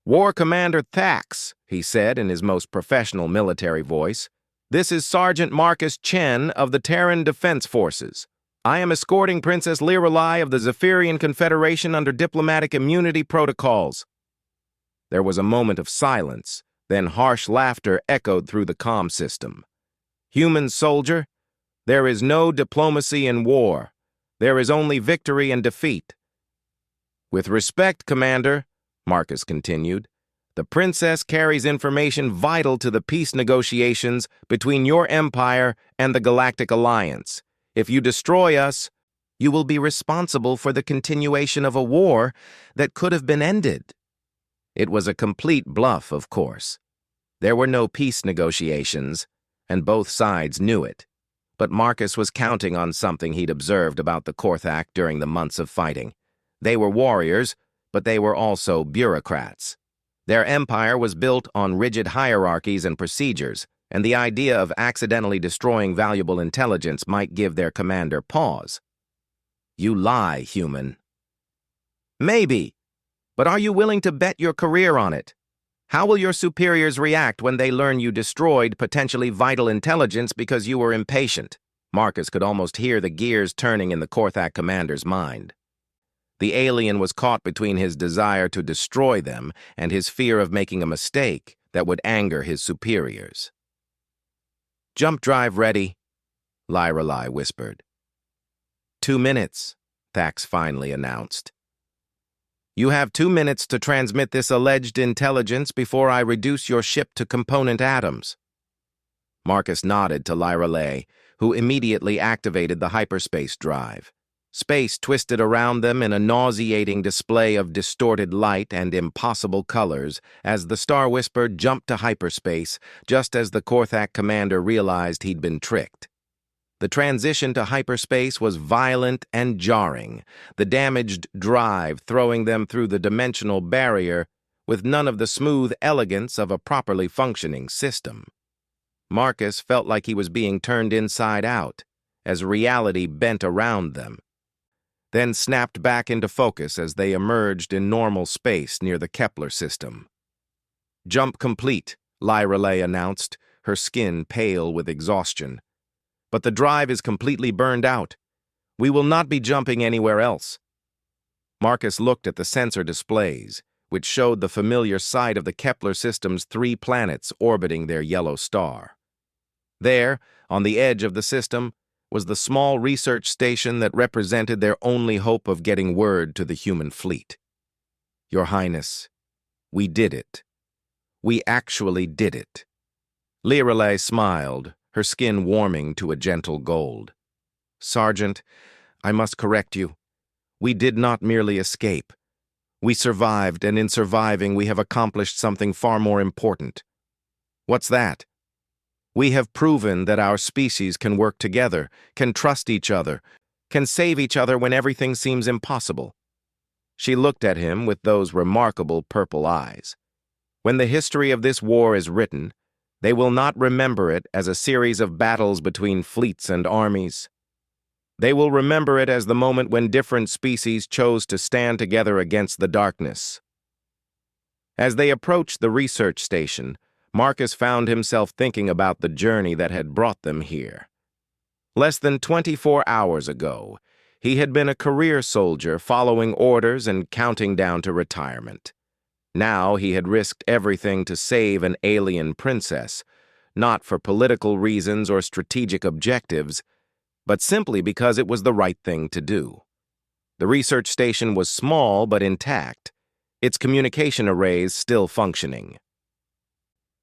War Commander Thax, he said in his most professional military voice, this is Sergeant Marcus Chen of the Terran Defense Forces. I am escorting Princess Lyralai of the Zephyrian Confederation under diplomatic immunity protocols. There was a moment of silence, then harsh laughter echoed through the comm system. Human soldier, there is no diplomacy in war. There is only victory and defeat. With respect, Commander, Marcus continued, the Princess carries information vital to the peace negotiations between your empire and the Galactic Alliance. If you destroy us, you will be responsible for the continuation of a war that could have been ended. It was a complete bluff, of course. There were no peace negotiations, and both sides knew it. But Marcus was counting on something he'd observed about the Korthak during the months of fighting. They were warriors, but they were also bureaucrats. Their empire was built on rigid hierarchies and procedures, and the idea of accidentally destroying valuable intelligence might give their commander pause. You lie, human. Maybe, but are you willing to bet your career on it? How will your superiors react when they learn you destroyed potentially vital intelligence because you were impatient? Marcus could almost hear the gears turning in the Korthak commander's mind. The alien was caught between his desire to destroy them and his fear of making a mistake that would anger his superiors. Jump drive ready, Lyrelai whispered. 2 minutes, Thax finally announced. You have 2 minutes to transmit this alleged intelligence before I reduce your ship to component atoms. Marcus nodded to Lyrelai, who immediately activated the hyperspace drive. Space twisted around them in a nauseating display of distorted light and impossible colors as the Star Whisper jumped to hyperspace just as the Korthak commander realized he'd been tricked. The transition to hyperspace was violent and jarring, the damaged drive throwing them through the dimensional barrier with none of the smooth elegance of a properly functioning system. Marcus felt like he was being turned inside out as reality bent around them, then snapped back into focus as they emerged in normal space near the Kepler system. Jump complete, Lyrelai announced, her skin pale with exhaustion. But the drive is completely burned out. We will not be jumping anywhere else. Marcus looked at the sensor displays, which showed the familiar sight of the Kepler system's 3 planets orbiting their yellow star. There, on the edge of the system, was the small research station that represented their only hope of getting word to the human fleet. Your Highness, we did it. We actually did it. Lyrelai smiled, her skin warming to a gentle gold. Sergeant, I must correct you. We did not merely escape. We survived, and in surviving we have accomplished something far more important. What's that? We have proven that our species can work together, can trust each other, can save each other when everything seems impossible. She looked at him with those remarkable purple eyes. When the history of this war is written, they will not remember it as a series of battles between fleets and armies. They will remember it as the moment when different species chose to stand together against the darkness. As they approached the research station, Marcus found himself thinking about the journey that had brought them here. Less than 24 hours ago, he had been a career soldier following orders and counting down to retirement. Now he had risked everything to save an alien princess, not for political reasons or strategic objectives, but simply because it was the right thing to do. The research station was small but intact, its communication arrays still functioning.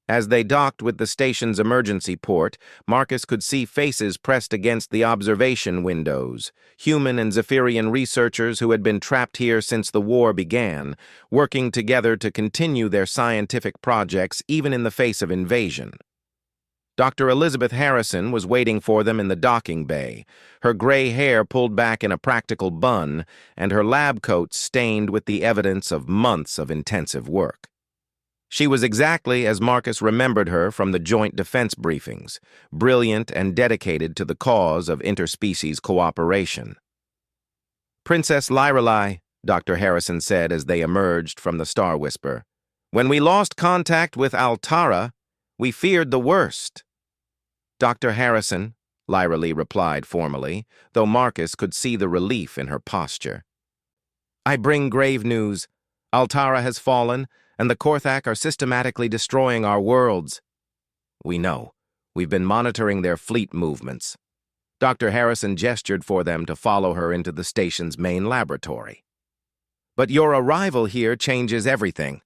As they docked with the station's emergency port, Marcus could see faces pressed against the observation windows, human and Zephyrian researchers who had been trapped here since the war began, working together to continue their scientific projects even in the face of invasion. Dr. Elizabeth Harrison was waiting for them in the docking bay, her gray hair pulled back in a practical bun, and her lab coat stained with the evidence of months of intensive work. She was exactly as Marcus remembered her from the joint defense briefings, brilliant and dedicated to the cause of interspecies cooperation. Princess Lyrelai, Dr. Harrison said as they emerged from the Star Whisper, when we lost contact with Altara, we feared the worst. Dr. Harrison, Lyrelai replied formally, though Marcus could see the relief in her posture. I bring grave news. Altara has fallen, and the Korthak are systematically destroying our worlds. We know. We've been monitoring their fleet movements. Dr. Harrison gestured for them to follow her into the station's main laboratory. But your arrival here changes everything.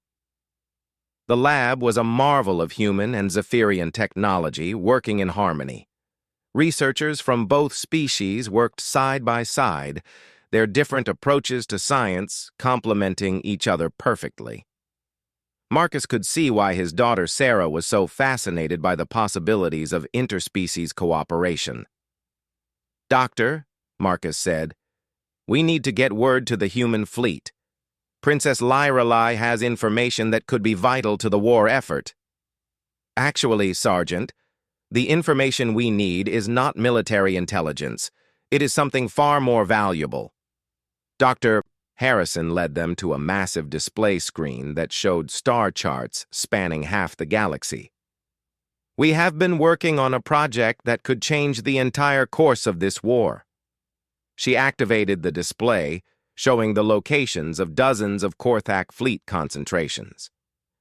The lab was a marvel of human and Zephyrian technology working in harmony. Researchers from both species worked side by side, their different approaches to science complementing each other perfectly. Marcus could see why his daughter Sarah was so fascinated by the possibilities of interspecies cooperation. "Doctor," Marcus said, "we need to get word to the human fleet. Princess Lyralai has information that could be vital to the war effort." "Actually, Sergeant, the information we need is not military intelligence. It is something far more valuable." Dr. Harrison led them to a massive display screen that showed star charts spanning half the galaxy. "We have been working on a project that could change the entire course of this war." She activated the display, showing the locations of dozens of Korthak fleet concentrations.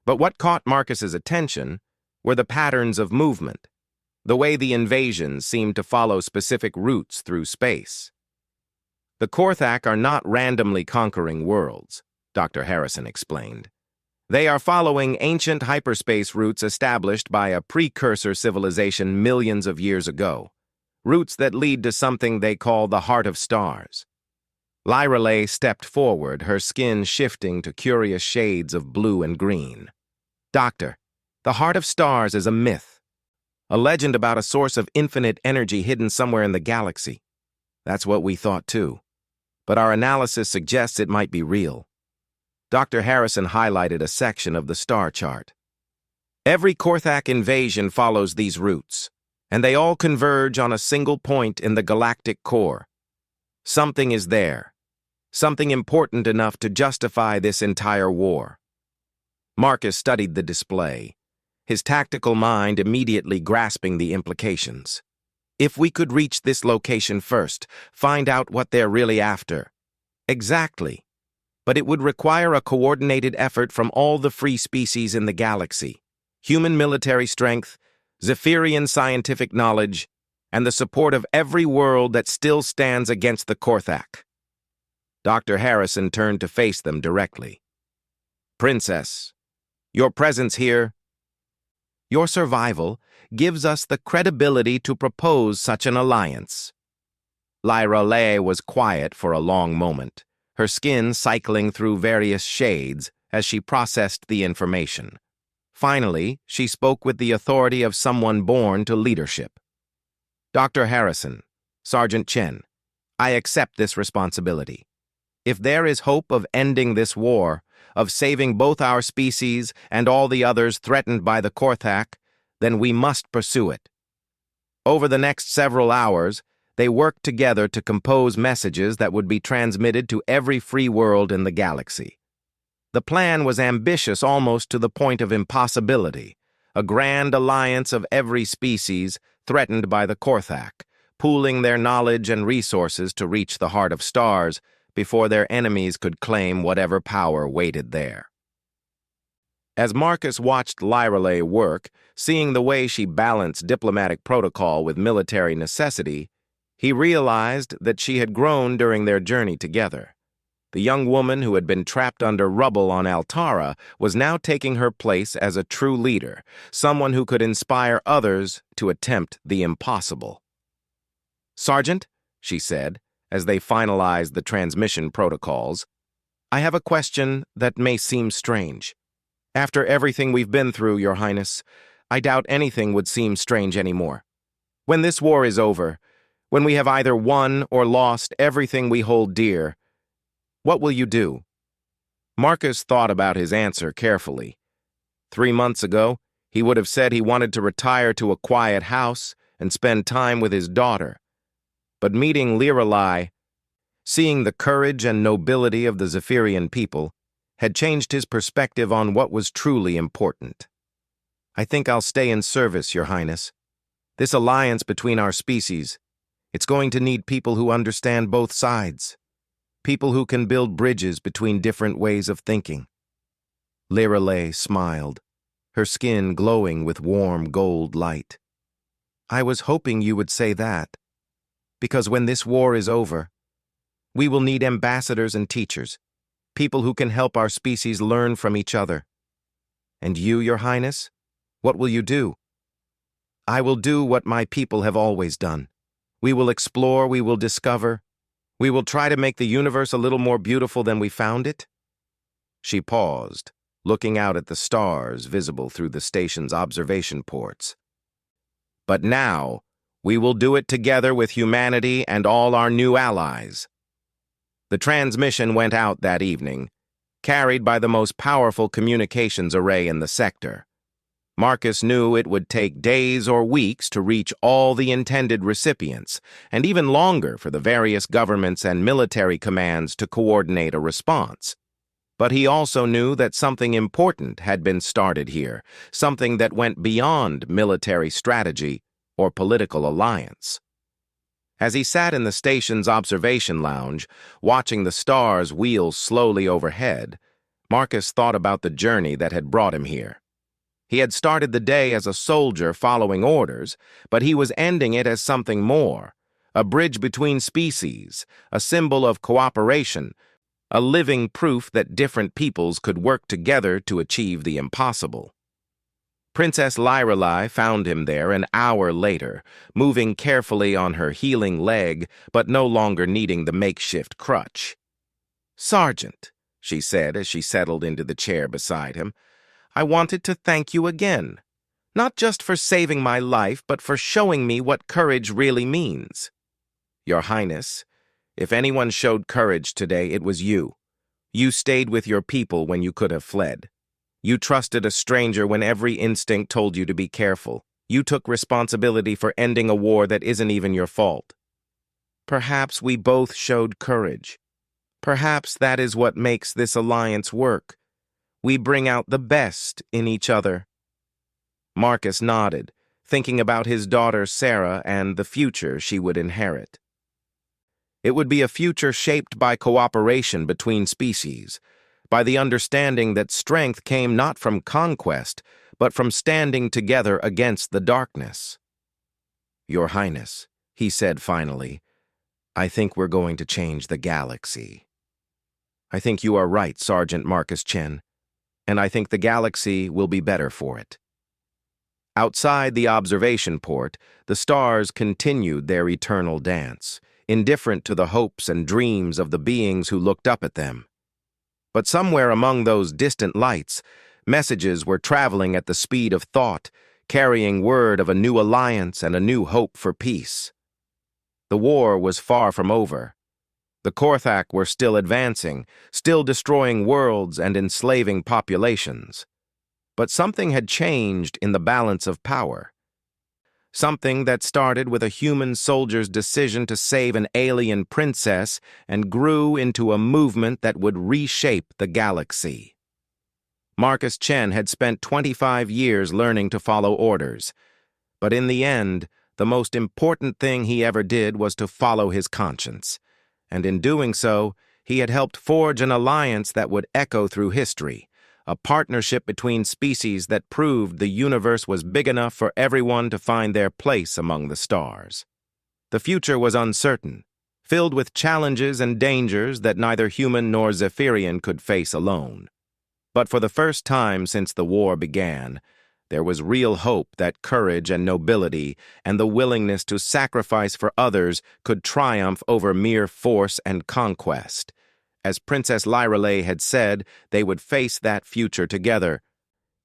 But what caught Marcus's attention were the patterns of movement, the way the invasions seemed to follow specific routes through space. "The Korthak are not randomly conquering worlds," Dr. Harrison explained. "They are following ancient hyperspace routes established by a precursor civilization millions of years ago, routes that lead to something they call the Heart of Stars." Lyralai stepped forward, her skin shifting to curious shades of blue and green. "Doctor, the Heart of Stars is a myth, a legend about a source of infinite energy hidden somewhere in the galaxy. That's what we thought too, but our analysis suggests it might be real." Dr. Harrison highlighted a section of the star chart. "Every Korthak invasion follows these routes, and they all converge on a single point in the galactic core. Something is there, something important enough to justify this entire war." Marcus studied the display, his tactical mind immediately grasping the implications. "If we could reach this location first, find out what they're really after." "Exactly. But it would require a coordinated effort from all the free species in the galaxy. Human military strength, Zephyrian scientific knowledge, and the support of every world that still stands against the Korthak." Dr. Harrison turned to face them directly. "Princess, your presence here, your survival, gives us the credibility to propose such an alliance." Lyralai was quiet for a long moment, her skin cycling through various shades as she processed the information. Finally, she spoke with the authority of someone born to leadership. "Dr. Harrison, Sergeant Chen, I accept this responsibility. If there is hope of ending this war, of saving both our species and all the others threatened by the Korthak, then we must pursue it." Over the next several hours, they worked together to compose messages that would be transmitted to every free world in the galaxy. The plan was ambitious almost to the point of impossibility, a grand alliance of every species threatened by the Korthak, pooling their knowledge and resources to reach the Heart of Stars before their enemies could claim whatever power waited there. As Marcus watched Lyralai work, seeing the way she balanced diplomatic protocol with military necessity, he realized that she had grown during their journey together. The young woman who had been trapped under rubble on Altara was now taking her place as a true leader, someone who could inspire others to attempt the impossible. "Sergeant," she said, as they finalized the transmission protocols, "I have a question that may seem strange. After everything we've been through, Your Highness, I doubt anything would seem strange anymore. When this war is over, when we have either won or lost everything we hold dear, what will you do?" Marcus thought about his answer carefully. 3 months ago, he would have said he wanted to retire to a quiet house and spend time with his daughter. But meeting Lyralai, seeing the courage and nobility of the Zephyrian people, had changed his perspective on what was truly important. "I think I'll stay in service, Your Highness. This alliance between our species, it's going to need people who understand both sides, people who can build bridges between different ways of thinking." Lyralai smiled, her skin glowing with warm gold light. "I was hoping you would say that, because when this war is over, we will need ambassadors and teachers, people who can help our species learn from each other. And you, Your Highness? What will you do? I will do what my people have always done. We will explore, we will discover. We will try to make the universe a little more beautiful than we found it. She paused, looking out at the stars visible through the station's observation ports. But now, we will do it together with humanity and all our new allies. The transmission went out that evening, carried by the most powerful communications array in the sector. Marcus knew it would take days or weeks to reach all the intended recipients, and even longer for the various governments and military commands to coordinate a response. But he also knew that something important had been started here, something that went beyond military strategy or political alliance. As he sat in the station's observation lounge, watching the stars wheel slowly overhead, Marcus thought about the journey that had brought him here. He had started the day as a soldier following orders, but he was ending it as something more, a bridge between species, a symbol of cooperation, a living proof that different peoples could work together to achieve the impossible. Princess Lyrelei found him there an hour later, moving carefully on her healing leg, but no longer needing the makeshift crutch. "Sergeant," she said as she settled into the chair beside him, "I wanted to thank you again, not just for saving my life, but for showing me what courage really means. Your Highness, if anyone showed courage today, it was you. You stayed with your people when you could have fled. You trusted a stranger when every instinct told you to be careful. You took responsibility for ending a war that isn't even your fault. Perhaps we both showed courage. Perhaps that is what makes this alliance work. We bring out the best in each other." Marcus nodded, thinking about his daughter Sarah and the future she would inherit. It would be a future shaped by cooperation between species, by the understanding that strength came not from conquest, but from standing together against the darkness. "Your Highness," he said finally, "I think we're going to change the galaxy." "I think you are right, Sergeant Marcus Chen, and I think the galaxy will be better for it." Outside the observation port, the stars continued their eternal dance, indifferent to the hopes and dreams of the beings who looked up at them. But somewhere among those distant lights, messages were traveling at the speed of thought, carrying word of a new alliance and a new hope for peace. The war was far from over. The Korthak were still advancing, still destroying worlds and enslaving populations. But something had changed in the balance of power. Something that started with a human soldier's decision to save an alien princess and grew into a movement that would reshape the galaxy. Marcus Chen had spent 25 years learning to follow orders, but in the end, the most important thing he ever did was to follow his conscience, and in doing so, he had helped forge an alliance that would echo through history, a partnership between species that proved the universe was big enough for everyone to find their place among the stars. The future was uncertain, filled with challenges and dangers that neither human nor Zephyrian could face alone. But for the first time since the war began, there was real hope that courage and nobility and the willingness to sacrifice for others could triumph over mere force and conquest. As Princess Lyrelei had said, they would face that future together,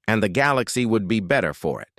and the galaxy would be better for it.